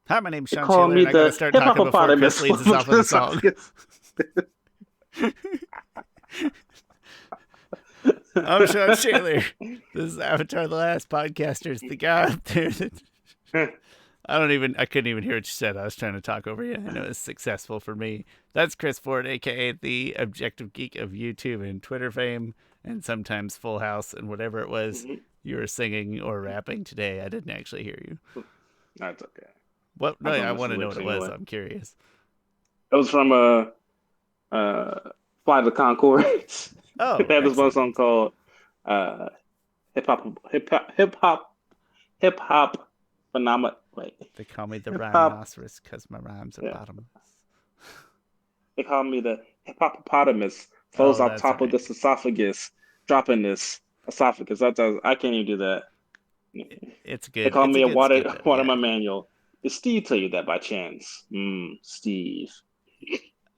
Hi, my name's They Shawn call Chandler, me and I gotta the start hip talking before Chris hopopotamus leads from us off with the a song. esophagus. I'm Shawn Chandler. This is Avatar the Last Podcasters, the guy up there that I couldn't even hear what you said. I was trying to talk over you, and it was successful for me. That's Chris Ford, aka the Objective Geek of YouTube and Twitter fame, and sometimes Full House, and whatever it was you were singing or rapping today. I didn't actually hear you. That's okay. What? No, I'm gonna I miss want the to know lyrics what it was. anyway. I'm curious. It was from Fly the Concords. Oh, They have this one song excellent. called uh hip hop hip hop hip hop hip hop phenomena. Wait, They call me the hip hop. rhinoceros because my rhymes are Yeah, bottomless. they call me the hip hopopotamus. Flows Oh, on that's top of right. this esophagus, dropping this esophagus. I can't even do that. It's They good. call It's a me a good water skit though. water Yeah. my manual. Did Steve tell you that by chance? Steve.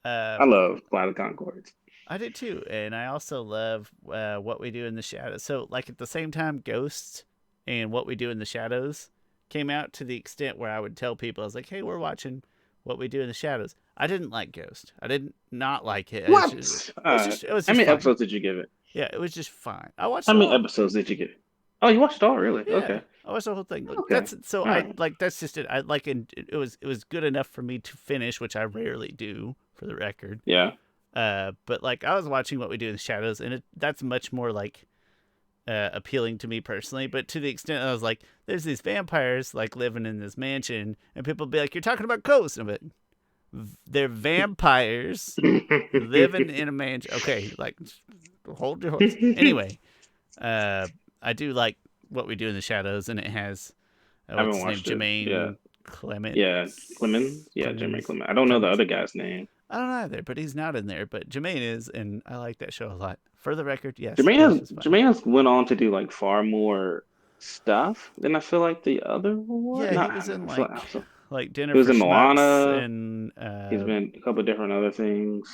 Uh, I love Flight of Concords. I did too, and I also love what we do in the shadows. So, like at the same time, Ghosts and What We Do in the Shadows came out to the extent where I would tell people, I was like, "Hey, we're watching What We Do in the Shadows." I didn't like Ghost. I did not like it. What? It was How just many fine. episodes did you give it? Yeah, it was just fine. I watched How it many all. episodes did you give it? Oh, you watched it all, really? Yeah, Okay. I watched the whole thing. Like Okay. that's so All I right. like that's just it. I like it was good enough for me to finish, which I rarely do, for the record. Yeah. But like I was watching What We Do in the Shadows, and that's much more like appealing to me personally. But to the extent I was like, there's these vampires like living in this mansion, and people be like, "You're talking about ghosts," and I'm like, they're vampires living in a mansion. Okay, like hold your horse. Anyway, uh, I do like What We Do in the Shadows, and it has I what's haven't his name, watched it. Yeah. Jermaine Yeah. Clemens? Yeah, Jeremy Clemens Clemens. I don't know the Clemens. other guy's name. I don't know either, but he's not in there. But Jermaine is, and I like that show a lot. For the record, yes, Ghost was fine. Jermaine has went on to do like far more stuff than I feel like the other one. Yeah, he Not was in I feel like like Dinner he was for in Schmucks Moana. and He's been a couple of different other things.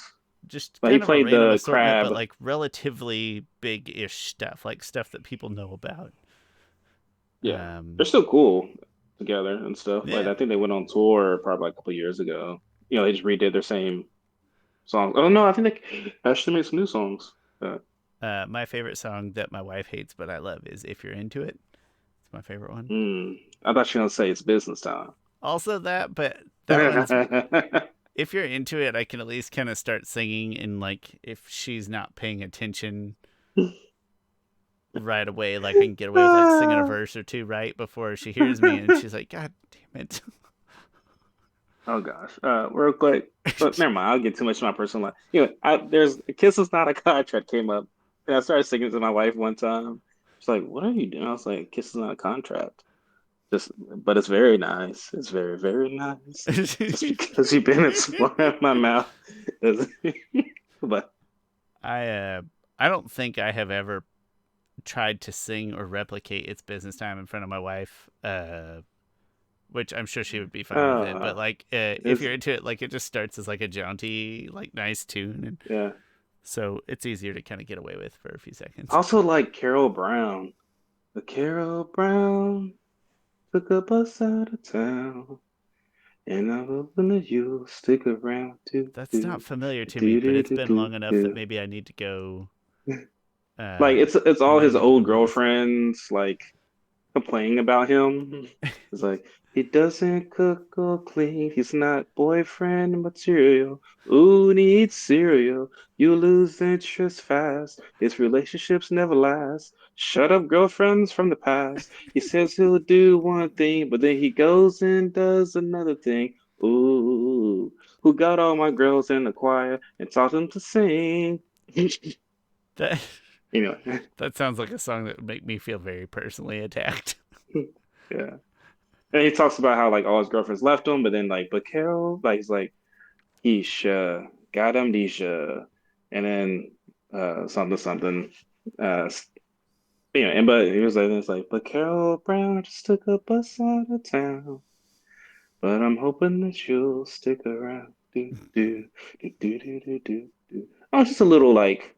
just But he kind of a played random the assortment, but crab. like relatively big-ish stuff, like stuff that people know about. Yeah. They're Um, still cool together and stuff. Like yeah, I think they went on tour probably like a couple of years ago. You know, they just redid their same songs. Oh no, I think they actually made some new songs. my favorite song that my wife hates but I love is "If You're Into It." It's my favorite one. I thought you were gonna say it's business time. Also that, but that one's if you're into it, I can at least kind of start singing, and like if she's not paying attention right away, like I can get away with like singing a Ah. verse or two right before she hears me, and she's like, "God damn it!" Oh gosh. Real quick. But never mind. I'll get too much of my personal life. There's Kiss is not a contract came up, and I started singing to my wife one time. She's like, "What are you doing?" I was like, "Kiss is not a contract." Just, but it's very nice. It's very, very nice. Just because you've been in my mouth. But I uh, I don't think I have ever tried to sing or replicate "It's Business Time" in front of my wife. Which I'm sure she would be fine with it. But uh, like, if it's you're into it, like it just starts as like a jaunty, like nice tune, and yeah. so it's easier to kind of get away with for a few seconds. Also like Carol Brown. The Carol Brown took a bus out of town, and I'm hoping that you'll stick around. Do That's not do familiar to me, do but do it's do been do long enough that do. maybe I need to go Like uh, it's all his maybe give old him a listen. girlfriends like complaining about him. It's like he doesn't cook or clean. He's not boyfriend material. Ooh, needs cereal. You lose interest fast. His relationships never last. Shut up, girlfriends from the past. He says he'll do one thing, but then he goes and does another thing. Ooh, who got all my girls in the choir and taught them to sing? That Anyway, that sounds like a song that would make me feel very personally attacked. yeah. And he talks about how like all his girlfriends left him, but then but Carol, like he's like he's got amnesia, and then something something, uh, and but he was like it's like but Carol Brown just took a bus out of town, but I'm hoping that you'll stick around. Do do do do do do do do. Oh, it's just a little like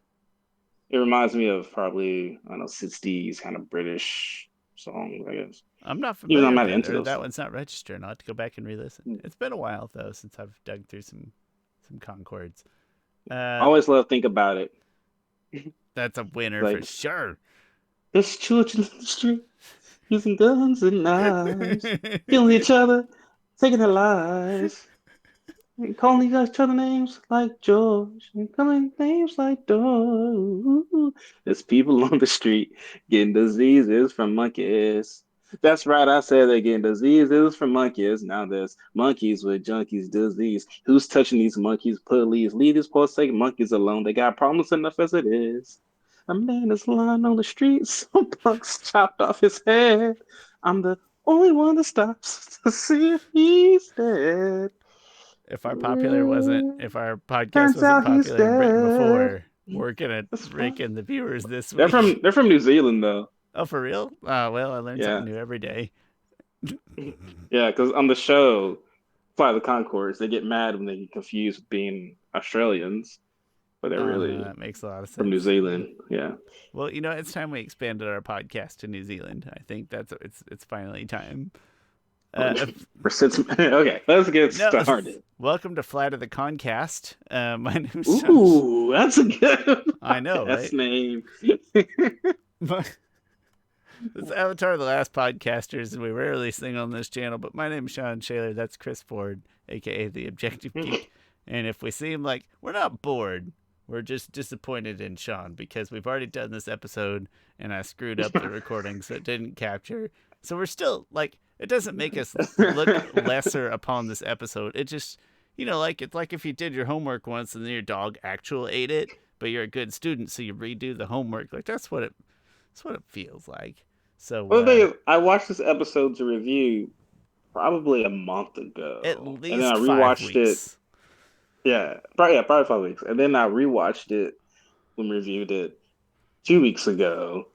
it reminds me of probably I don't know '60s kind of British song, I guess. I'm not even though familiar I'm with not that, into or those. that one's not registered. I'll have to go back and re-listen. It's been a while though since I've dug through some Concords. I Uh, always love think about it. that's a winner for Like sure. there's children in the street using guns and knives, killing each other, taking their lives. And calling each other names like George and calling names like Dog. There's people on the street getting diseases from monkeys. That's right, I said they're getting diseases from monkeys. Now there's monkeys with junkies disease. Who's touching these monkeys? Please leave these poor sick monkeys alone. They got problems enough as it is. A man is lying on the street. Some punks chopped off his head. I'm the only one that stops to see if he's dead. If our podcast Turns wasn't out he's popular and written dead. before, we're gonna That's rake fine. in the viewers this They're week. from they're from New Zealand though. Oh, for real? Well, I learn something Yeah. new every day. Yeah, because on the show, Fly the Concords, they get mad when they get confused with being Australians, but they're really That makes a lot of from New sense. Zealand. Yeah. Well, you know, it's time we expanded our podcast to New Zealand. I think it's finally time. For six, okay, let's get No, started. welcome to Flat of the Concast. My name's Shawn. Ooh, that's a good I know, podcast right? name. It's Avatar the Last Podcasters, and we rarely sing on this channel, but my name's Shawn Shaler. That's Chris Ford, aka The Objective Geek. And if we seem like we're not bored, we're just disappointed in Shawn because we've already done this episode and I screwed up the recording so it didn't capture. So we're still like, it doesn't make us look lesser upon this episode. It just, like it's like if you did your homework once and then your dog actually ate it, but you're a good student, so you redo the homework. Like that's what it feels like. So Well, the thing is, I watched this episode to review probably a month at ago, and then I least five rewatched it. weeks. Probably 5 weeks, and then I rewatched it when we reviewed it 2 weeks ago,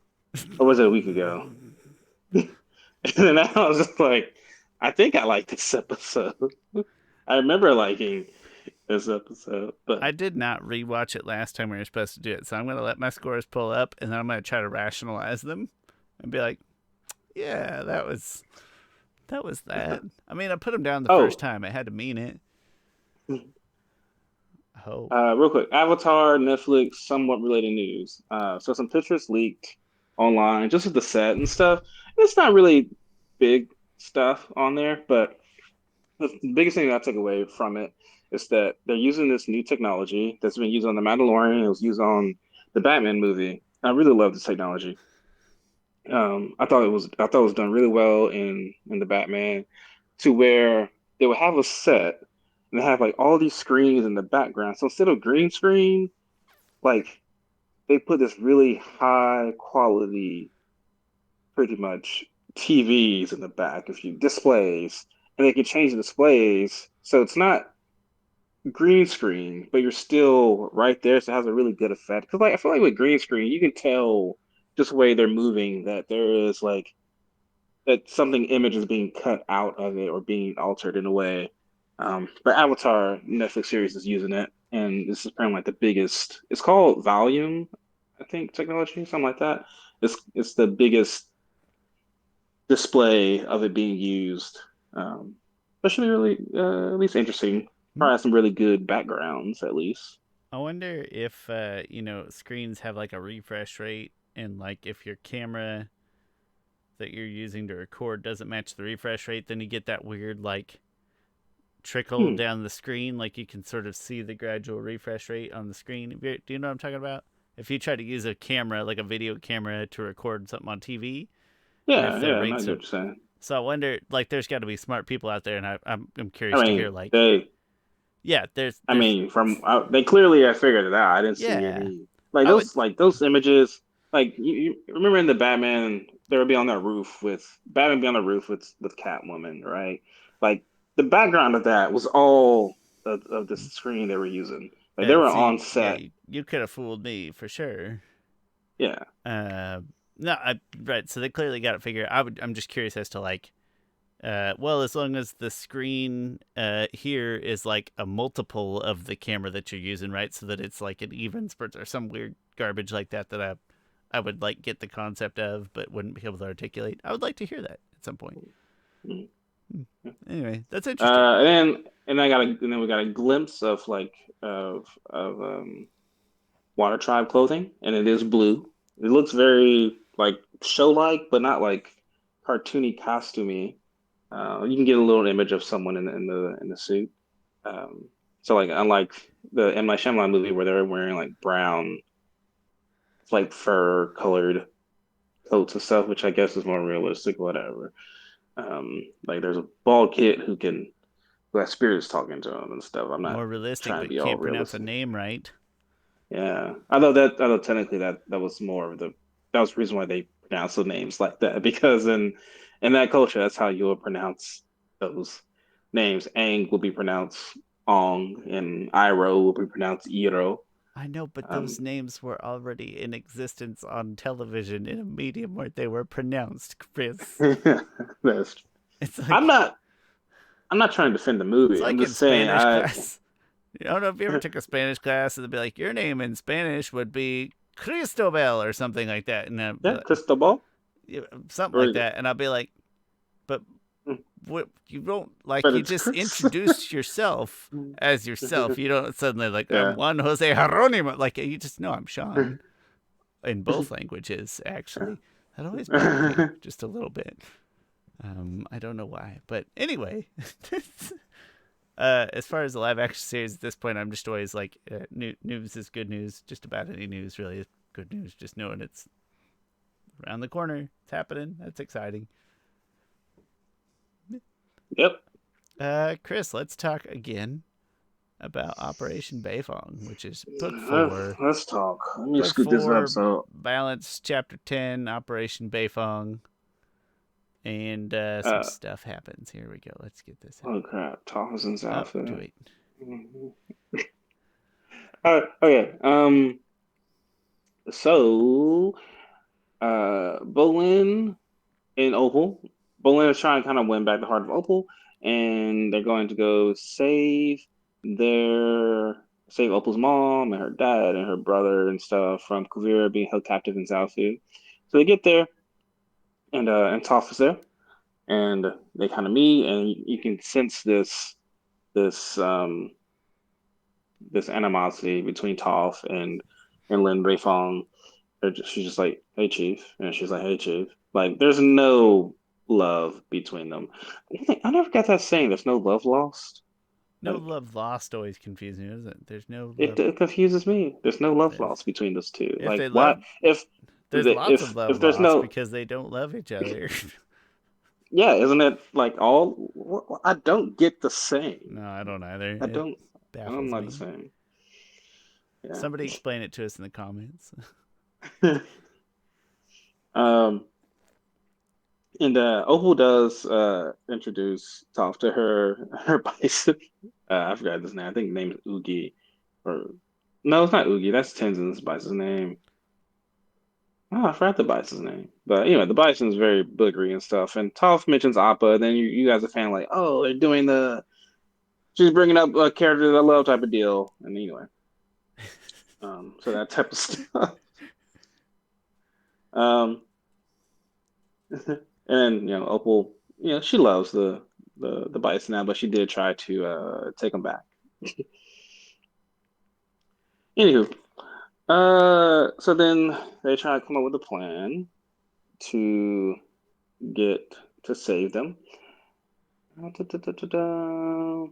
or was it a week ago? And then I was just like, I think I like this episode. I remember liking this episode, I but did not rewatch it last time we were supposed to do it, so I'm gonna let my scores pull up, and then I'm gonna try to rationalize them and be like, "Yeah, that was that." I mean, I put them down the first oh, time. I had to mean it. I hope. real quick, Avatar, Netflix, somewhat related news. So some pictures leaked online, just with the set and stuff. It's not really big stuff on there, but the biggest thing that I took away from it is that they're using this new technology that's been used on The Mandalorian. It was used on the Batman movie. I really love this technology. I thought it was done really well in the Batman, to where they would have a set and they have like all these screens in the background. So instead of green screen, like they put this really high quality, pretty much TVs in the back, if you displays, and they can change the displays so it's not green screen, but you're still right there, so it has a really good effect. Because like I feel like with green screen, you can tell just the way they're moving that there is like that something image is being cut out of it or being altered in a way. But Avatar Netflix series is using it, and this is apparently like the biggest. It's called Volume, I think, technology, something like that. It's the biggest display of it being used. That should be really at least interesting. Hmm? Probably have some really good backgrounds at least. I wonder if screens have like a refresh rate, and like if your camera that you're using to record doesn't match the refresh rate, then you get that weird like trickle Hmm. down the screen. Like you can sort of see the gradual refresh rate on the screen. Do you know what I'm talking about? If you try to use a camera, like a video camera, to record something on TV, and if Yeah, the yeah, I know what rates are, you're saying. so I wonder, like, there's got to be smart people out there, and I'm I curious to hear, mean, like, they yeah, They clearly have figured it out. I didn't see yeah, any I would, like those images. Like you remember in the Batman, they would be on that roof with Batman be on the roof with Catwoman, right? Like the background of that was all of the screen they were using. Like they were on see, yeah, set. you could have fooled me for sure. Yeah. Uh, no, right. So they clearly got it figured. I'm just curious as to like, well, as long as the screen here is like a multiple of the camera that you're using, right? So that it's like an even split or some weird garbage like that I would like get the concept of, but wouldn't be able to articulate. I would like to hear that. at some point. Mm. Hmm. Anyway, that's interesting. And then we got a glimpse of Water Tribe clothing, and it is blue. It looks very like show-like, but not like cartoony, costumey. You can get a little image of someone in the suit. Um, so like unlike the M. Night Shyamalan movie where they're wearing like brown, like fur colored coats and stuff, which I guess is more realistic, whatever. Like there's a bald kid who has spirits talking to him and stuff. I'm not More realistic, trying to but be all can't pronounce a realistic. name right. Yeah, I know technically that was more of that was the reason why they pronounce the names like that because in that culture that's how you will pronounce those names. Aang will be pronounced Ong, and Iroh will be pronounced Iro. I know, but Um, those names were already in existence on television in a medium where they were pronounced, Chris. that's It's I'm like not I'm not trying to defend the it's movie. I'm like in just saying Spanish I class. I don't know if you ever took a Spanish class and they'd be like, your name in Spanish would be Cristobal or something like that, and yeah, Cristobal something like or that, and I'll be like, but what you don't like but you it's just Chris. introduce yourself as yourself. You don't suddenly like I'm Yeah. Juan Jose Jeronimo. Like you just know I'm Shawn in both languages. Actually, that always bugged me just a little bit. I don't know why, but anyway. As far as the live action series at this point, I'm just always like, news is good news. Just about any news really is good news. Just knowing it's around the corner, it's happening. That's exciting. Yep. Chris, let's talk again about Operation Beifong, which is book four. Let's talk. Let me Book scoot this up. four, So, Balance, Chapter 10, Operation Beifong, and some uh, stuff happens. Here we go. Let's get this out. oh crap, Thompson's Up, do outfit. it. Mhm. Okay. So, Bolin and Opal. Bolin is trying to kind of win back the heart of Opal, and they're going to go save Opal's mom and her dad and her brother and stuff from Kuvira being held captive in Zaosu. So they get there, and Toph is there, and they kind of meet, and you can sense this this animosity between Toph and Lin Beifong. She's just like, "Hey, Chief," and she's like, "Hey, Chief." Like, there's no love between them. I never got that saying. There's no love lost. No Like, love lost always confusing, isn't it? There's no it, love. it confuses me. There's no love There's, lost between those two. if Like, they why? love, there's lots of love If there's lost no, because they don't love each other. yeah, isn't it like I don't get the same. No, I don't either. I It don't. I'm baffles not the me. same. Yeah. Somebody explain it to us in the comments. Um, and Opal does introduce Toph to her bison. I forgot his name. I think the name is Oogie, or no, it's not Oogie. That's Tenzin's bison's name. Oh, I forgot the bison's name. But anyway, the bison's very boogery and stuff. And Toph mentions Appa. And then you guys are fan like, oh, they're doing she's bringing up a character that I love type of deal. And anyway, so that type of stuff. Um, and Opal, she loves the bison now, but she did try to take him back. Anywho, so then they try to come up with a plan to get to save them. Da-da-da-da-da.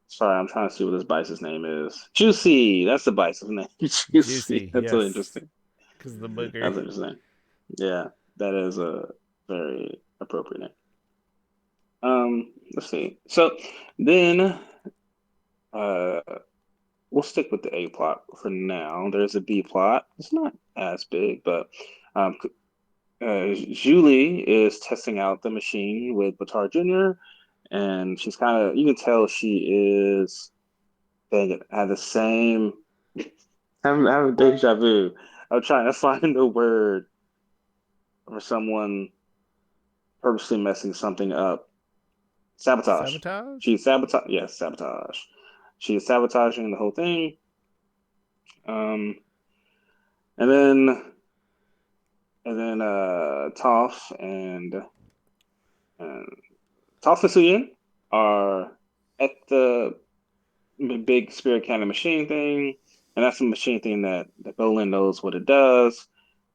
Sorry, I'm trying to see what this bison's name is. Juicy, that's the bison's name. Juicy. Juicy, That's so yes, interesting. because the booger. That's interesting. Yeah, that is a very appropriate name. Let's see. So then, uh, we'll stick with the A plot for now. There's a B plot. It's not as big, but um, Julie is testing out the machine with Batar Jr., and she's kind of, you can tell she is, dang it, had the same, having deja vu. I'm trying to find a word for someone purposely messing something up. Sabotage. Sabotage? She's sabotage. Yes, sabotage. She's sabotaging the whole thing. Um, and then Toph and And Toph and Suyin are at the big spirit cannon machine thing, and that's a machine thing that Bolin knows what it does.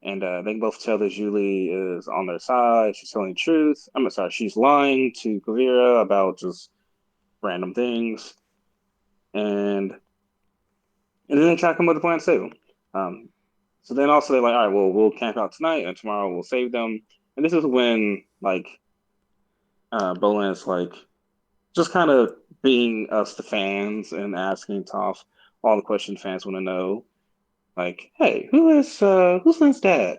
And they can both tell that Julie is on their side. She's telling the truth. I'm sorry, she's lying to Kavira about just random things. And and then they try to come up with a plan to save them. Um, so then also they're like, all right, well, we'll camp out tonight, and tomorrow we'll save them. And this is when like Bolin is like just kind of being us the fans and asking Toph all the questions fans want to know. Like, hey, who's Lynn's dad?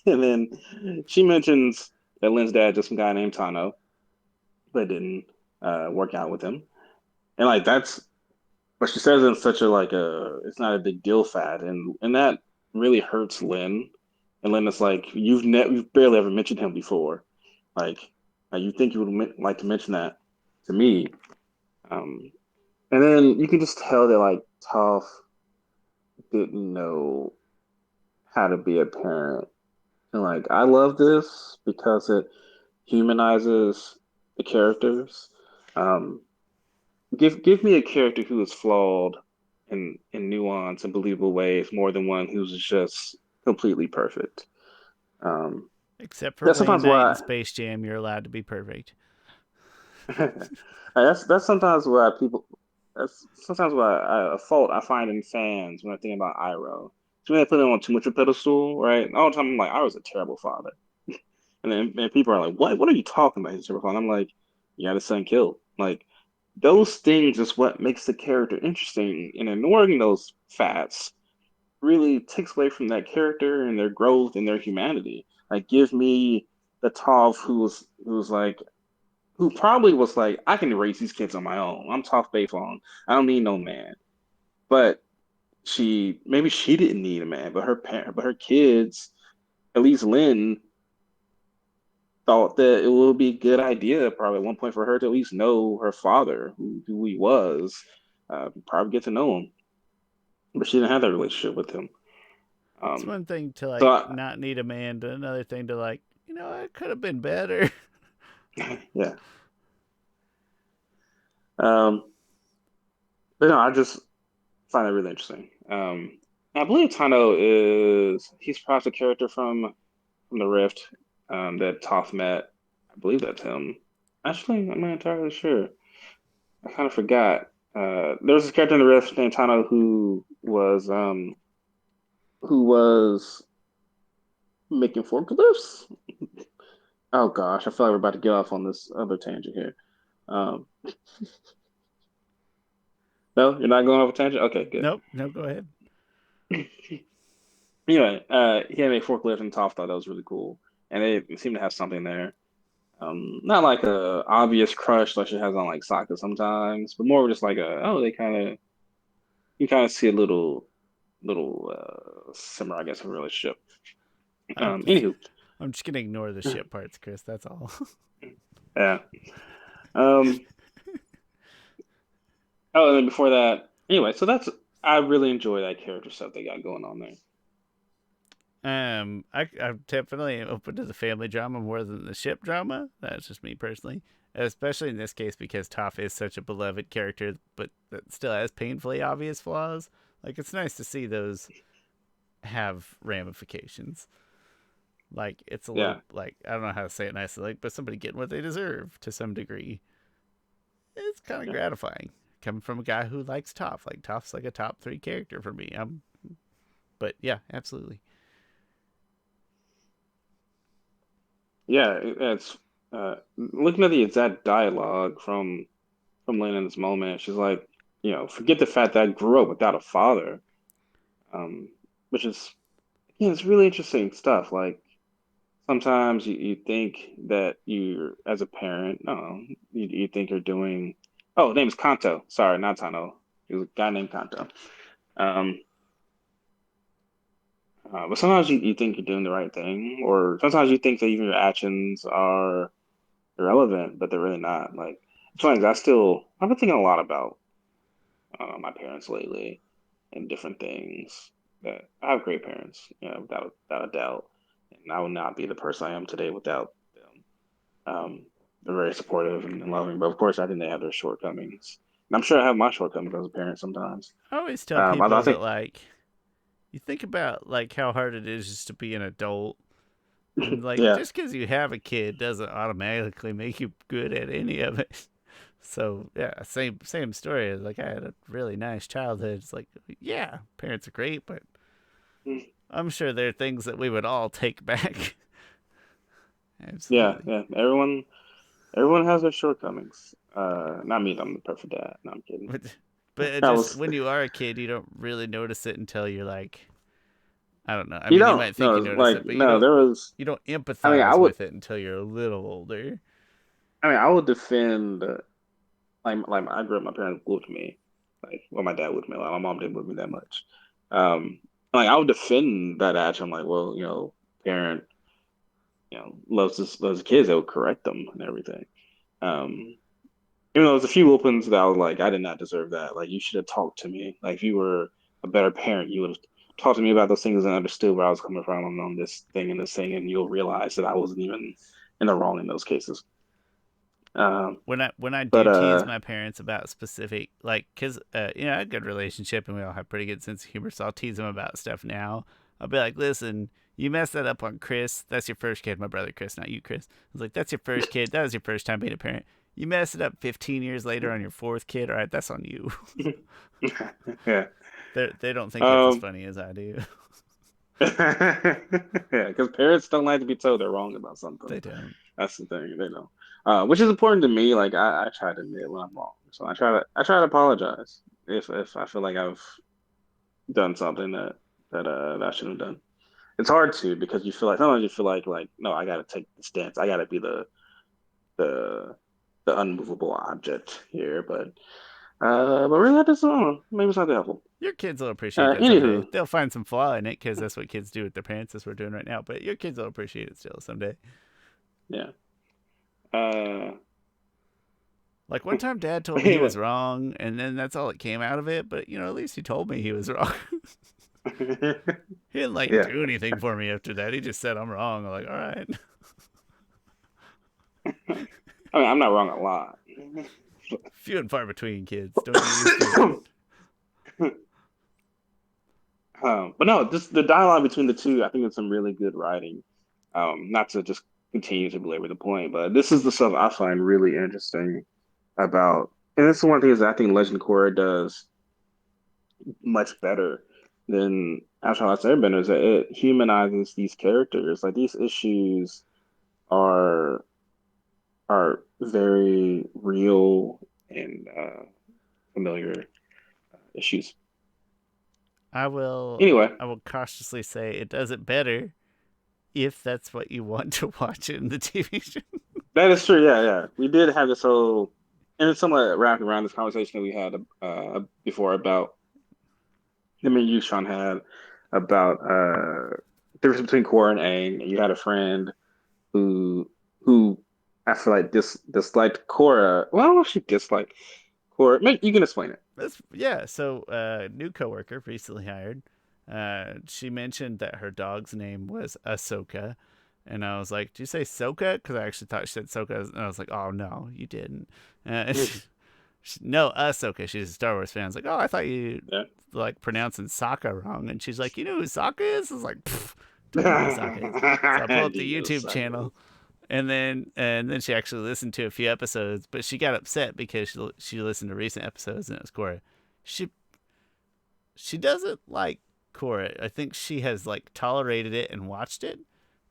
And then she mentions that Lynn's dad just some guy named Tano, but didn't work out with him. And like that's but she says it in such a like a it's not a big deal fad, and that really hurts Lynn. And Lynn is like, you've barely ever mentioned him before. Like, you think you would like to mention that to me. Um, and then you can just tell that like Toph didn't know how to be a parent. And like I love this because it humanizes the characters. Um, give me a character who is flawed in nuance and believable ways more than one who's just completely perfect. Um, Except for that's Wayne sometimes Knight in why Space Jam, you're allowed to be perfect. that's sometimes why people that's sometimes why a fault I find in fans when I think about Iroh. So when they put him on too much of a pedestal, right? All the time I'm like, Iroh's a terrible father. And then and people are like, what? What are you talking about? He's a terrible father. I'm like, you got his son killed. Like those things is what makes the character interesting. And ignoring those facts really takes away from that character and their growth and their humanity. Like, give me the Toph who's like, who probably was like, I can raise these kids on my own. I'm Toph Beifong. I don't need no man. But maybe she didn't need a man, but her kids, at least Lynn, thought that it would be a good idea probably at one point for her to at least know her father, who he was, probably get to know him. But she didn't have that relationship with him. It's Um, one thing to so like not need a man, but another thing to like, it could have been better. yeah. Um, but no, I just find that really interesting. I believe Tano he's perhaps a character from the Rift that Toph met. I believe that's him. Actually, I'm not entirely sure. I kind of forgot. There was this character in the Rift named Tano who was making forklifts. Oh gosh, I feel like we're about to get off on this other tangent here. Um, no, you're not going off a tangent. Okay, good. Nope, no, go ahead. Anyway, he had a forklift and Toph thought that was really cool, and they seem to have something there. Not like a obvious crush like she has on like Sokka sometimes, but more just like they kind of you kind of see a little simmer, I guess, of a relationship. I'm just, Anywho, I'm just gonna ignore the ship parts, Chris. That's all. yeah. Um, oh, and then before that, anyway, so that's I really enjoy that character stuff they got going on there. I'm definitely open to the family drama more than the ship drama. That's just me personally, especially in this case because Toph is such a beloved character, but that still has painfully obvious flaws. Like it's nice to see those have ramifications. Like it's a little Yeah, like I don't know how to say it nicely, like but somebody getting what they deserve to some degree. It's kind of yeah, gratifying coming from a guy who likes Toph. Like Toph's like a top 3 character for me. But yeah, absolutely. yeah. It's looking at the exact dialogue from Lynn in this moment. She's like, forget the fact that I grew up without a father, um, which is yeah, it's really interesting stuff. Like sometimes you think that you're as a parent, no, you think you're doing. Oh, his name is Kanto. Sorry, not Tano. He was a guy named Kanto. Um, but sometimes you think you're doing the right thing, or sometimes you think that even your actions are irrelevant, but they're really not. Like, it's funny, 'cause I've been thinking a lot about my parents lately and different things. That I have great parents, without a doubt, and I would not be the person I am today without them. they're very supportive and loving. But of course, I think they have their shortcomings. And I'm sure I have my shortcomings as a parent sometimes. I always tell Although I people that, think, like, you think about like how hard it is just to be an adult, and like yeah, just because you have a kid doesn't automatically make you good at any of it. So yeah, same story. Like I had a really nice childhood. It's like, yeah, parents are great, but I'm sure there are things that we would all take back. yeah, Absolutely. yeah. Everyone has their shortcomings. Not me. I'm the perfect dad. No, I'm kidding. But but I just was, when you are a kid, you don't really notice it until you're like, I don't know. I you mean, you don't. might think No, you it's notice like it, but no. There was. you don't I mean, I empathize would. with it until you're a little older. I would defend. Like I grew up, my parents whooped me. Like, well, my dad whooped me. Like, my mom didn't whoop me that much. Like I would defend that action. I'm like, well, parent, loves the kids. They would correct them and everything. Um, Even though there's a few whoopings that I was like, I did not deserve that. Like, you should have talked to me. Like, if you were a better parent, you would have talked to me about those things and understood where I was coming from on this thing and this thing, and you'll realize that I wasn't even in the wrong in those cases. Um, When I but do tease my parents about specific, like, cause I had a good relationship and we all have pretty good sense of humor, so I'll tease them about stuff now. I'll be like, listen, you messed that up on Chris. That's your first kid, my brother Chris, not you, Chris. I was like, that's your first kid. That was your first time being a parent. You messed it up 15 years later on your fourth kid. All right, that's on you. yeah. They don't think it's as Um, funny as I do. yeah, because parents don't like to be told they're wrong about something. They don't. That's the thing, they know. Which is important to me. Like I try to admit when I'm wrong. So I try to apologize if I feel like I've done something that I shouldn't have done. It's hard to because you feel like sometimes you feel like no, I gotta take the stance. I gotta be the the unmovable object here. But really that doesn't maybe it's not that helpful. Your kids will appreciate that someday. Anywho, They'll find some flaw in it because that's what kids do with their parents, as we're doing right now. But your kids will appreciate it still someday. yeah. Uh Like one time, Dad told me he was anyway. wrong, and then that's all that came out of it. But at least he told me he was wrong. He didn't like Yeah. do anything for me after that. He just said I'm wrong. I'm like, all right. I mean I'm not wrong a lot. Few and far between, kids. Don't get used to it. But no, just the dialogue between the two, I think it's some really good writing. Not to just continue to belabor the point, but this is the stuff I find really interesting about, and this is one thing is I think Legend of Korra does much better than Avatar: Airbender is that it humanizes these characters. Like these issues are are very real and familiar issues. I will. Anyway, I will cautiously say it does it better if that's what you want to watch in the TV show. that is true. Yeah, yeah. We did have this whole, and it's somewhat wrapped around this conversation that we had before about him and you, Shawn, had about difference between Korra and Aang. And you had a friend who I feel like disliked Korra. Well, I don't know if she disliked Korra. Maybe you can explain it. Yeah. So, new coworker recently hired. She mentioned that her dog's name was Ahsoka, and I was like, "Did you say Soka?" Because I actually thought she said Soka, and I was like, "Oh no, you didn't." No, Ahsoka. She's a Star Wars fan. I was like, "Oh, I thought you Yeah. like pronouncing Sokka wrong," and she's like, "You know who Sokka is?" I was like, "Don't know who Sokka is." So I pull up Do the you know YouTube suckers? channel, and then she actually listened to a few episodes, but she got upset because she listened to recent episodes and it was Korra. She she doesn't like Korra. I think she has like tolerated it and watched it,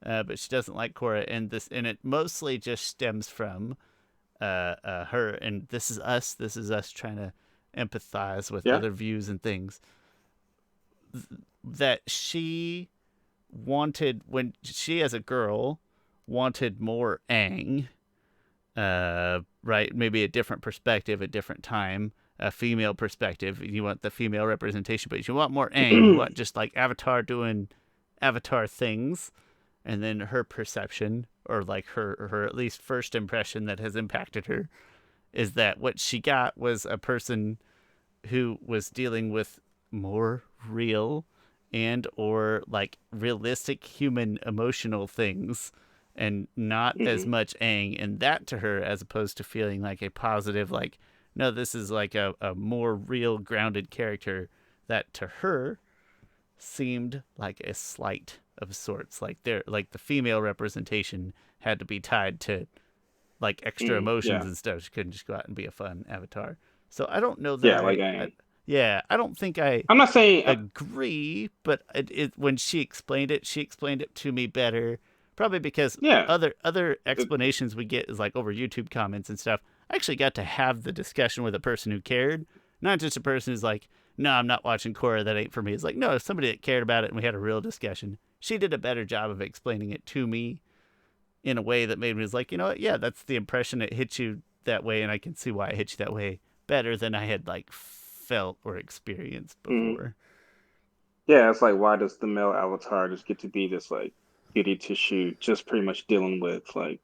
but she doesn't like Korra, and it mostly just stems from her, and this is us. This is us trying to empathize with Yeah. other views and things that she wanted when she as a girl wanted more Aang, right? Maybe a different perspective, a different time, a female perspective. You want the female representation, but you want more Aang. You want just like Avatar doing Avatar things, and then her perception, or like her at least first impression that has impacted her, is that what she got was a person who was dealing with more real and or like realistic human emotional things and not as Hmm. much Aang, and that to her as opposed to feeling like a positive, like, no, this is like a more real grounded character that to her seemed like a slight of sorts. Like there, like the female representation had to be tied to like extra emotions Yeah, and stuff. She couldn't just go out and be a fun avatar. So I don't know that yeah, like I I am. yeah, I don't think I I'm not saying, agree, but when she explained it to me better. Probably because yeah, other it, explanations we get is like over YouTube comments and stuff. I actually got to have the discussion with a person who cared, not just a person who's like, "No, I'm not watching Korra. That ain't for me." It's like, no, somebody that cared about it, and we had a real discussion. She did a better job of explaining it to me in a way that made me was like, you know what? Yeah, that's the impression it hit you that way, and I can see why it hit you that way better than I had like felt or experienced mm, before. yeah, it's like, why does the male avatar just get to be this like goody tissue, just pretty much dealing with like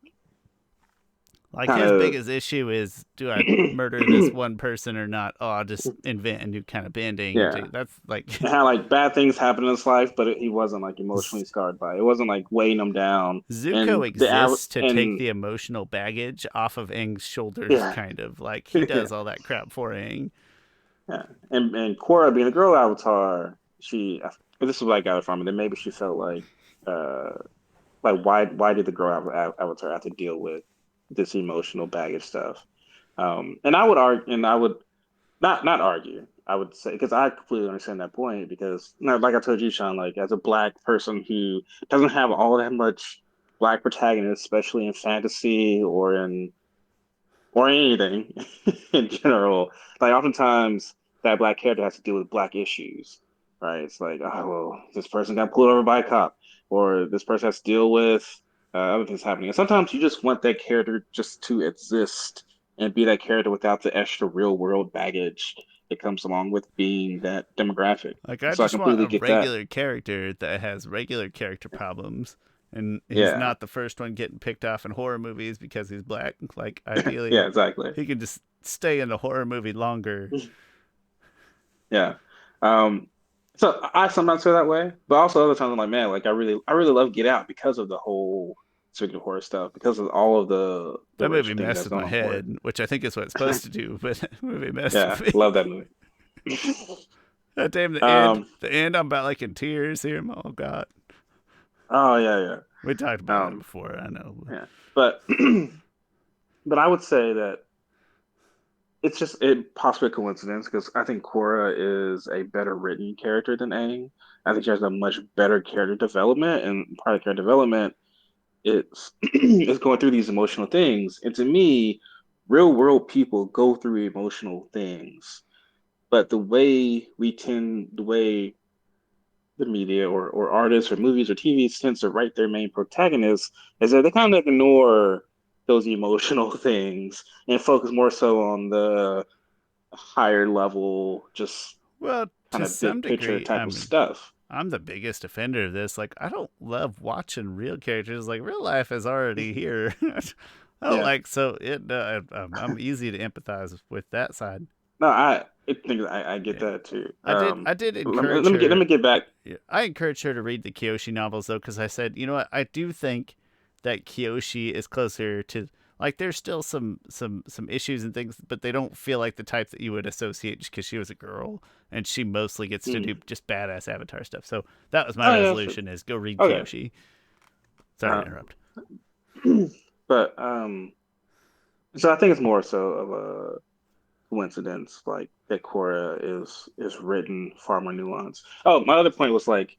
Like kind his of biggest issue is, do I murder this one person or not? Oh, I'll just invent a new kind of bending. yeah, That's like and how like bad things happen in his life, but he wasn't like emotionally scarred by it. It wasn't like weighing him down, Zuko and exists to take and the emotional baggage off of Aang's shoulders, yeah, kind of like he yeah, does all that crap for Aang. yeah, and Korra being a girl avatar, this is what I got it from, and then maybe she felt uh like why did the girl avatar have to deal with this emotional baggage stuff? And I would argue, and I would not argue. I would say because I completely understand that point because, like I told you, Shawn, like as a black person who doesn't have all that much black protagonists, especially in fantasy or anything in general, like oftentimes that black character has to deal with black issues, right? It's like, oh well, this person got pulled over by a cop, or this person has to deal with other things happening. And sometimes you just want that character just to exist and be that character without the extra real world baggage that comes along with being that demographic. Like I So I just want completely a get that. regular character that has regular character problems. And he's Yeah, not the first one getting picked off in horror movies because he's black. Like yeah, ideally, exactly. he can just stay in the horror movie longer. Yeah. Um, so I sometimes feel that way, but also other times I'm like, man, like I really love Get Out because of the whole speaking of horror stuff, because of all of the That movie racial things messed that's with going my on for it. head, which I think is what it's supposed to do, but that movie messed Yeah, with me. love that movie. God damn the end. Um, The end, I'm about like in tears here. Oh God. oh yeah, We talked about yeah. that before, I know. Yeah. But but I would say that it's just it possibly a coincidence because I think Korra is a better written character than Aang. I think she has a much better character development, and part of character development it's it's going through these emotional things. And to me, real world people go through emotional things. But the way the media or artists or movies or TVs tends to write their main protagonists is that they kind of ignore those emotional things and focus more so on the higher level, just Well, kind to of some big picture degree, type I of mean, stuff. I'm the biggest offender of this. Like, I don't love watching real characters. Like, real life is already here. I don't Yeah. like so it. I'm easy to empathize with that side. No, I get Yeah, that too. I did Let encourage me let her. me get back. Yeah, I encouraged her to read the Kyoshi novels though, because I said, you know what, I do think that Kyoshi is closer to like there's still some issues and things, but they don't feel like the type that you would associate just because she was a girl and she mostly gets to do Mm. just badass Avatar stuff. So that was my Oh yeah, sure. resolution: is go read Okay. Kyoshi. Sorry to Uh, interrupt. but so I think it's more so of a coincidence, like that Korra is written far more nuanced. Oh, my other point was like,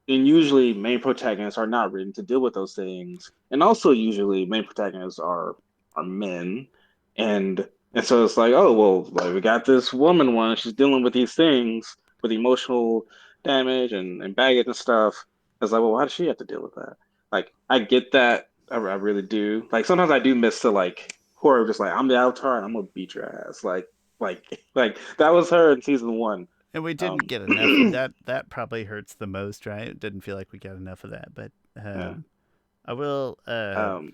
and usually main protagonists are not written to deal with those things, and also usually main protagonists are men, and so it's like, oh well, like we got this woman one, she's dealing with these things with emotional damage and baggage and stuff. It's like, well, why does she have to deal with that? Like, I get that, I really do. Like sometimes I do miss the like horror, just like I'm the Avatar and I'm gonna beat your ass, like that was her in season one. And we didn't Um, get enough of that. That probably hurts the most, right? It didn't feel like we got enough of that, but yeah. I will. Um,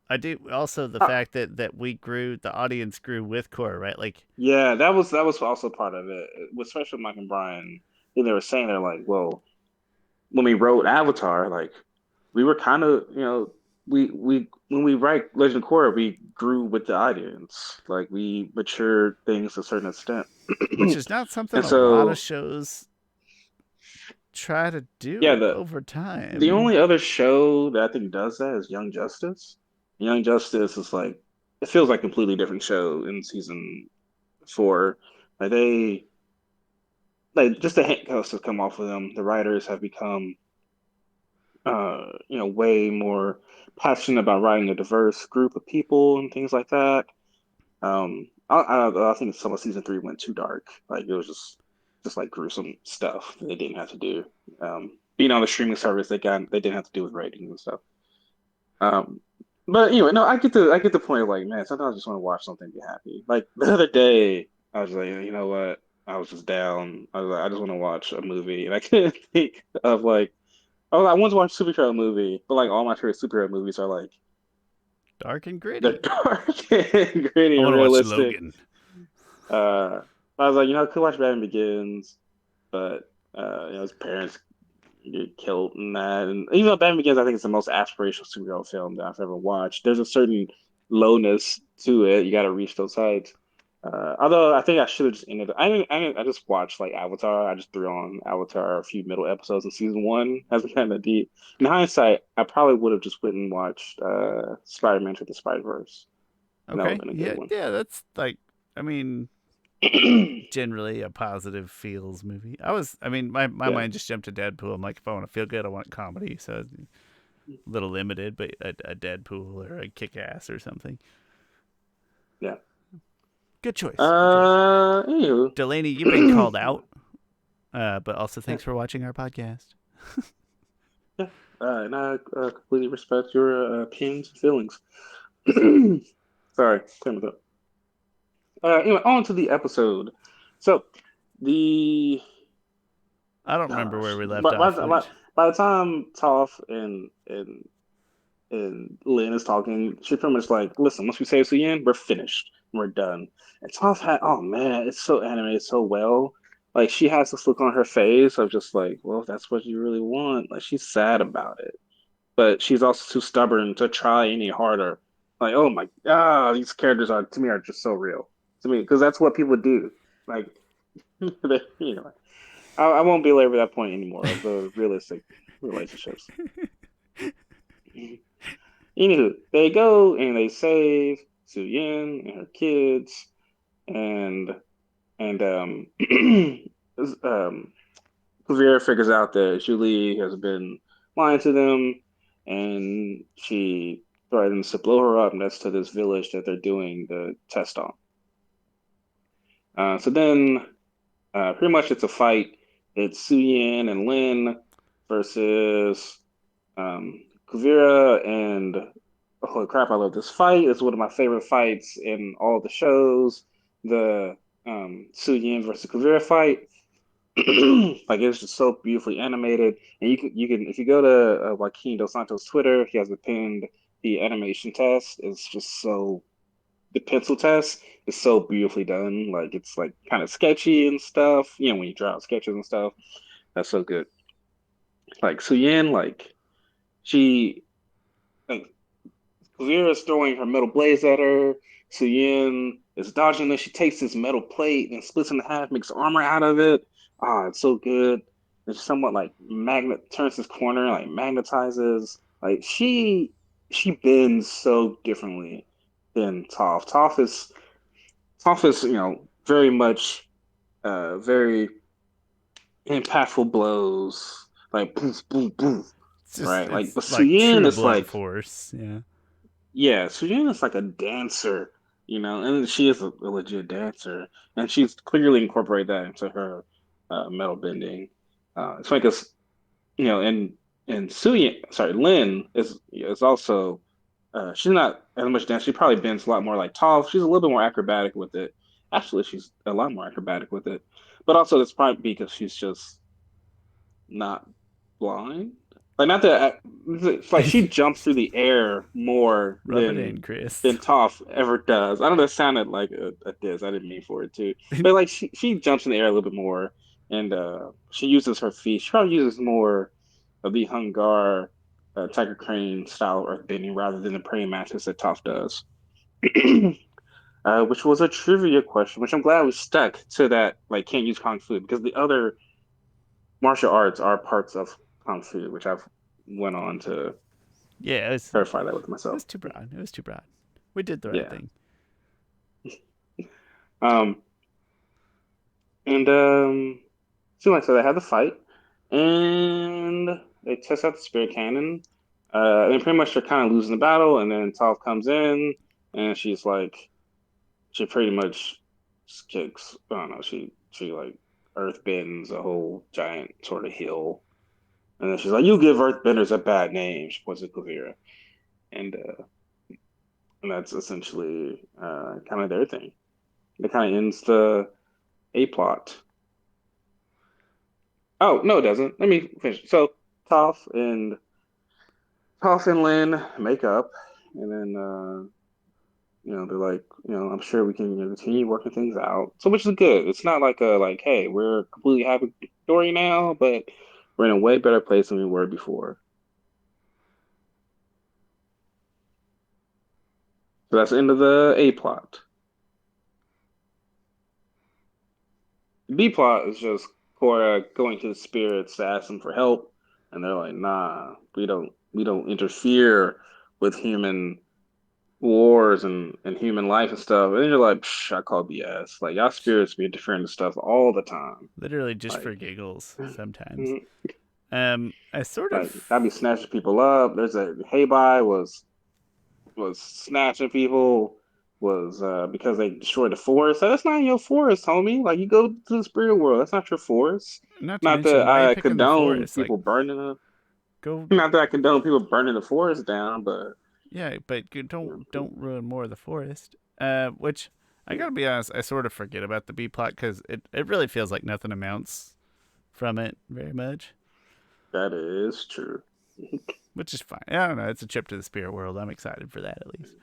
I do also the uh, fact that we grew, the audience grew with Korra, right? Like yeah, that was also part of it, especially Mike and Bryan. I think they were saying they're like, well, when we wrote Avatar, like we were kind of, we when we write Legend of Korra, we grew with the audience. Like we matured things to a certain extent. which is not something And a lot of so, shows try to yeah, do the over the time. only other show that I think does that is Young Justice. Young Justice is like it feels like a completely different show in season four. Like they like just the handcuffs have come off of them. The writers have become way more passionate about writing a diverse group of people and things like that. I think some of season three went too dark. Like it was just like gruesome stuff that they didn't have to do. Being on the streaming service, they didn't have to do with ratings and stuff. Um, but anyway, no, I get the point of like, man, sometimes I just want to watch something and be happy. Like the other day, I was like, you know what? I was just down. I was like, I just want to watch a movie, and I couldn't think of like, oh, I want to watch a superhero movie, but like all my favorite superhero movies are like Dark and they're gritty. dark and gritty I and want to watch realistic. Logan. Uh, I was like, I could watch Batman Begins, but his parents get killed in that. And even though Batman Begins, I think it's the most aspirational superhero film that I've ever watched. There's a certain lowness to it. You got to reach those heights. Although I think I should have just ended. I just watched like Avatar. I just threw on Avatar a few middle episodes of season one as a kind of deep. In hindsight, I probably would have just went and watched Spider-Man to the Spider-Verse. And that would have Okay. been a good Yeah, one. yeah, that's like I mean, generally a positive feels movie. My Yeah, mind just jumped to Deadpool. I'm like, if I want to feel good, I want comedy. So a little limited, but a Deadpool or a Kick Ass or something. yeah. Good choice. Good choice. Anywho. Delaney, you've been called out, but also thanks for watching our podcast. Yeah, and I completely respect your opinions and feelings. Sorry, clear my throat. Anyway, on to the episode. So, the I don't remember where gosh, we left off. by the time Toph and Lynn is talking, she's pretty much like, "Listen, once we save Suyin, we're finished, we're done." And Toph had, oh man, it's so animated so well. Like she has this look on her face of just like, well, if that's what you really want. Like she's sad about it, but she's also too stubborn to try any harder. Like, oh my, these characters are to me are just so real to me because that's what people do. Like, I won't belabor that point anymore of the realistic relationships. Anywho, they go and they save Su Yin and her kids, and and Kuvira figures out that Julie has been lying to them, and she threatens to blow her up next to this village that they're doing the test on. So then, pretty much it's a fight. It's Suyin and Lin versus Kuvira and holy crap, I love this fight. It's one of my favorite fights in all the shows. The Suyin versus Kuvira fight. Like it's just so beautifully animated, and you can if you go to Joaquin Dos Santos Twitter, he has a pinned the animation test. It's just so the pencil test is so beautifully done. Like it's like kind of sketchy and stuff. When you draw out sketches and stuff, that's so good. Like Suyin, like she like Kavira's throwing her metal blades at her. Suyin is dodging it. She takes this metal plate and splits it in half, makes armor out of it. It's so good. It's somewhat like magnet turns this corner, like magnetizes. Like she bends so differently than Toph. Toph is, very much very impactful blows, like poof, poof, poof, It's just right? Like, it's but like Suyin true is blunt like force. Yeah. yeah, Suyin like a dancer, and she is a legit dancer, and she's clearly incorporated that into her metal bending. It's like it's and Suyin, sorry, Lin is also she's not as much dance. She probably bends a lot more like Toph. She's a little bit more acrobatic with it. Actually, she's a lot more acrobatic with it, but also that's probably because she's just not blind. Like not that it's like she jumps through the air more Rub it in, than Chris. Toph ever does. I don't know. It sounded like a diss. I didn't mean for it to, but like she jumps in the air a little bit more, and she uses her feet. She probably uses more of the Hungar. Tiger Crane style earthbending rather than the praying mantis that Toph does. Which was a trivia question, which I'm glad we stuck to that. Like, can't use kung fu because the other martial arts are parts of kung fu, which I've went on to Yeah, clarify that with it myself. was too broad. It was too broad. We did the right Yeah. thing. Um, and so like so they had the fight, and they test out the spirit cannon. And pretty much they're kind of losing the battle, and then Toph comes in, and she's like, she pretty much kicks. I don't know. She like earth bends a whole giant sort of hill, and then she's like, "You give earthbenders a bad name." She points at Kuvira, and that's essentially kind of their thing. It kind of ends the A plot. Oh no, it doesn't. Let me finish. So Toph and Toph and Lynn make up, and then they're like, I'm sure we can continue working things out. So which is good. It's not like hey, we're completely happy story now, but we're in a way better place than we were before. So that's the end of the A plot. The B plot is just Korra going to the spirits to ask them for help, and they're like, nah, we don't interfere with human wars and human life and stuff. And you're like, Psh, I call BS. Like y'all spirits be interfering in stuff all the time. Literally just Like, for giggles sometimes. mhm. I sort Like I of be snatching people up. There's a Heibai was snatching people was because they destroyed the forest. So that's not your forest, homie. Like you go to the spirit world. That's not your forest. not to Not that mention why are you I picking the condone forest? Like people burning the go not that I condone people burning the forest down, but yeah, but you don't ruin more of the forest. Which I know, gotta be honest, I sort of forget about the B plot because it really feels like nothing amounts from it very much, that is true. which is fine. I don't know. It's a trip to the spirit world. I'm excited for that at least.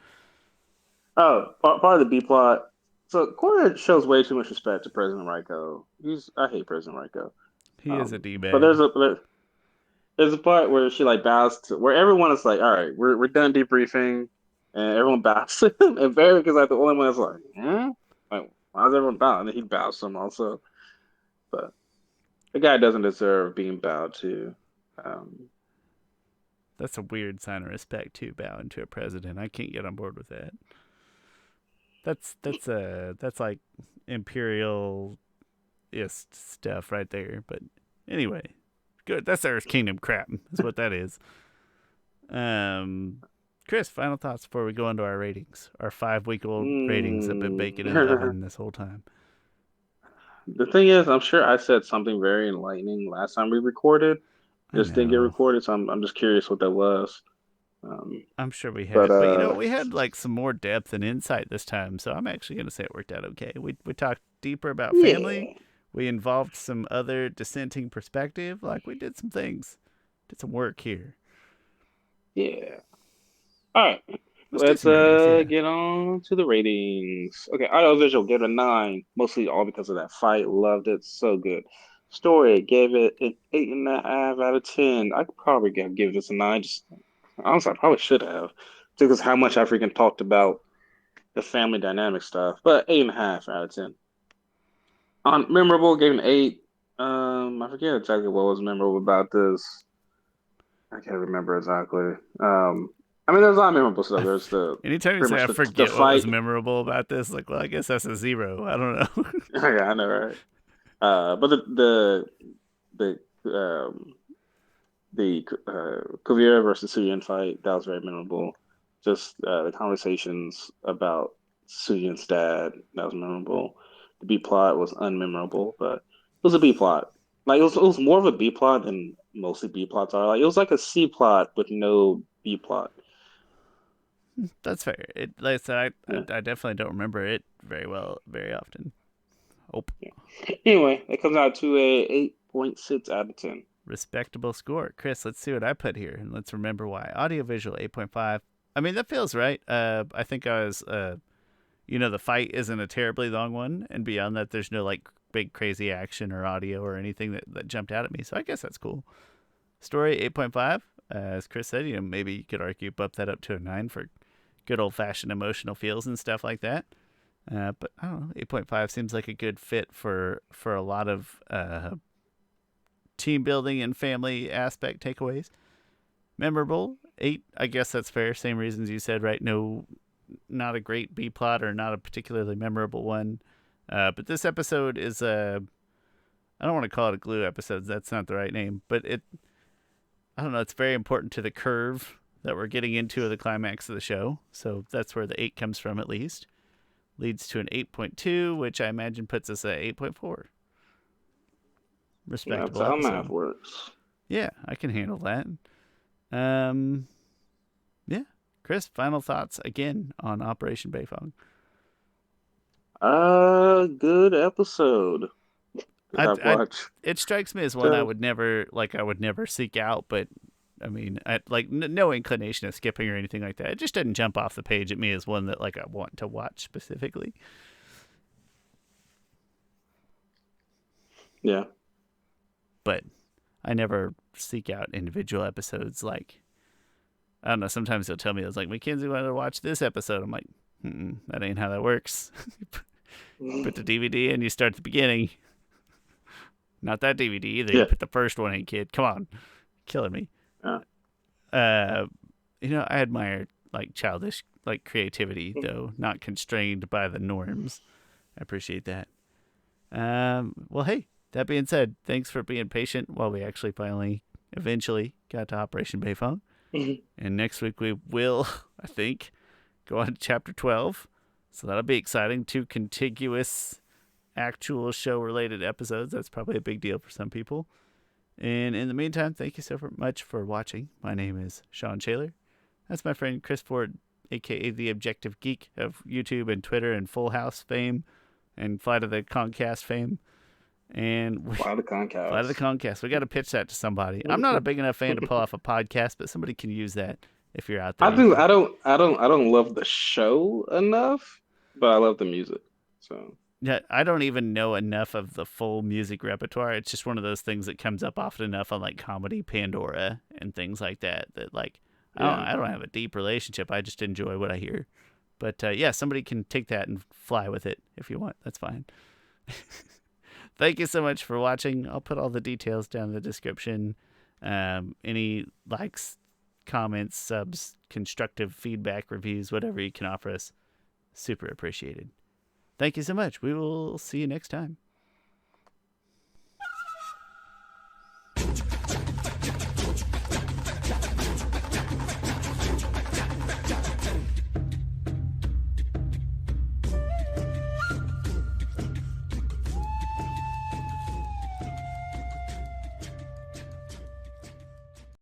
Oh, part of the B plot. So Korra shows way too much respect to President Raiko. I hate President Raiko. He is a d But bag. there's a part where she like bows to where everyone is like, all right, we're done debriefing, and everyone bows to him. And Barry is like the only one that's like, like why is everyone bowing? And then he bows to him also. But the guy doesn't deserve being bowed to. Um, That's a weird sign of respect too, bowing to a president. I can't get on board with that. That's like imperial stuff right there. But anyway, good. That's Earth Kingdom crap. Is what that is. Um, Chris, final thoughts before we go into our ratings. Our 5 week old ratings have been baking in the mm. oven this whole time. The thing is, I'm sure I said something very enlightening last time we recorded. I Just didn't get know. recorded, so I'm just curious what that was. Um, I'm sure we but had, but you know, we had like some more depth and insight this time, so I'm actually gonna say it worked out okay. We talked deeper about family. yeah, We involved some other dissenting perspective. Like we did some things, did some work here. yeah. All right, Let's do let's some ratings. Yeah, get on to the ratings. Okay, audiovisual gave it a 9, mostly all because of that fight. Loved it, so good. Story gave it an 8.5 out of 10. I could probably give this a 9. Just honestly, I probably should have, because how much I freaking talked about the family dynamic stuff. But 8.5 out of 10. On memorable, gave an 8. I forget exactly what was memorable about this. I can't remember exactly. I mean, there's a lot of memorable stuff. There's the anytime you pretty say much I the forget what was fight. memorable about this, like, well, I guess that's a zero. I don't know. Yeah, I know, right? But the Kuvira versus Suyin fight that was very memorable. Just the conversations about Suyin's dad that was memorable. The B plot was unmemorable, but it was a B plot. Like it was more of a B plot than mostly B plots are. Like it was like a C plot with no B plot. That's fair. Like I said, Yeah, I definitely don't remember it very well, very often. Oh, yeah. Anyway, it comes out to a 8.6 out of 10. respectable score. Chris, let's see what I put here and let's remember why. Audiovisual 8.5. I mean, that feels right. I think I was, the fight isn't a terribly long one. And beyond that, there's no like big crazy action or audio or anything that jumped out at me. So I guess that's cool. Story 8.5. As Chris said, maybe you could argue bump that up to a 9 for good old-fashioned emotional feels and stuff like that. But I don't know, 8.5 seems like a good fit for a lot of team building and family aspect takeaways. Memorable, 8. I guess that's fair. Same reasons you said, right? No, not a great B plot or not a particularly memorable one. But this episode is I don't want to call it a glue episode. That's not the right name. But I don't know. It's very important to the curve that we're getting into the climax of the show. So that's where the 8 comes from, at least. Leads to an 8.2, which I imagine puts us at 8.4. Respectable That's how episode. math works. Yeah, I can handle that. Yeah. Chris, final thoughts again on Operation Beifong. Good episode. I've watched. It strikes me as one I would never seek out, but I mean, no inclination of skipping or anything like that. It just didn't jump off the page at me as one that I want to watch specifically. Yeah. But I never seek out individual episodes. I don't know. Sometimes they'll tell me, it's like, Mackenzie wanted to watch this episode. I'm like, that ain't how that works. Put the DVD in, you start at the beginning. Not that DVD either. You put the first one in, kid. Come on. Killing me. I admire childish creativity, though, not constrained by the norms. I appreciate that. Well, hey, that being said, thanks for being patient while we actually eventually got to Operation Beifong. And next week we will, I think, go on to chapter 12. So that'll be exciting. 2 contiguous actual show-related episodes. That's probably a big deal for some people. And in the meantime, thank you so much for watching. My name is Shawn Shaler. That's my friend Chris Ford, a.k.a. the Objective Geek of YouTube and Twitter and Full House fame and Flight of the Concast fame. And Flight of the Concast. Flight of the Concast. We got to pitch that to somebody. I'm not a big enough fan to pull off a podcast, but somebody can use that if you're out there. I don't love the show enough, but I love the music. So yeah, I don't even know enough of the full music repertoire. It's just one of those things that comes up often enough on Comedy Pandora and things like that. I don't have a deep relationship. I just enjoy what I hear. But somebody can take that and fly with it if you want. That's fine. Thank you so much for watching. I'll put all the details down in the description. Any likes, comments, subs, constructive feedback, reviews, whatever you can offer us, super appreciated. Thank you so much. We will see you next time.